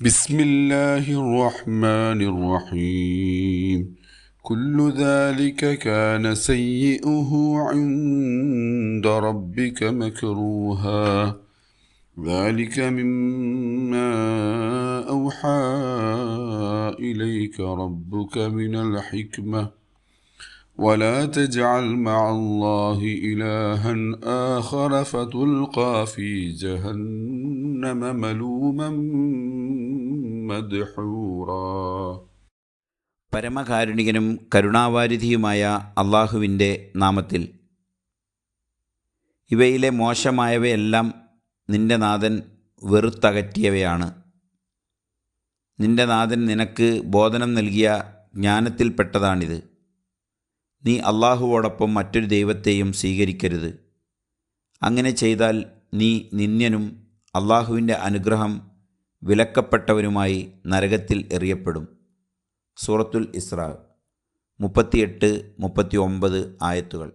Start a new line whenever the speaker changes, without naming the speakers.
بسم الله الرحمن الرحيم كل ذلك كان سيئه عند ربك مكروها ذلك مما أوحى إليك ربك من الحكمة ولا تجعل مع الله إلها آخر فتلقى في جهنم ملوما مدحورا.
പരമകാരുണികനും കരുണാവാരിധിയുമായ അള്ളാഹുവിൻ്റെ നാമത്തിൽ. ഇവയിലെ മോശമായവയെല്ലാം നിന്റെ നാഥൻ വെറുത്തകറ്റിയവയാണ്. നിന്റെ നാഥൻ നിനക്ക് ബോധനം നൽകിയ ജ്ഞാനത്തിൽപ്പെട്ടതാണിത്. നീ അള്ളാഹുവോടൊപ്പം മറ്റൊരു ദൈവത്തെയും സ്വീകരിക്കരുത്. അങ്ങനെ ചെയ്താൽ നീ നിന്ദ്യനും അള്ളാഹുവിൻ്റെ അനുഗ്രഹം വിലക്കപ്പെട്ടവനുമായി നരകത്തിൽ എറിയപ്പെടും. സൂറത്തുൽ ഇസ്രാ 38-39 ആയത്തുകൾ.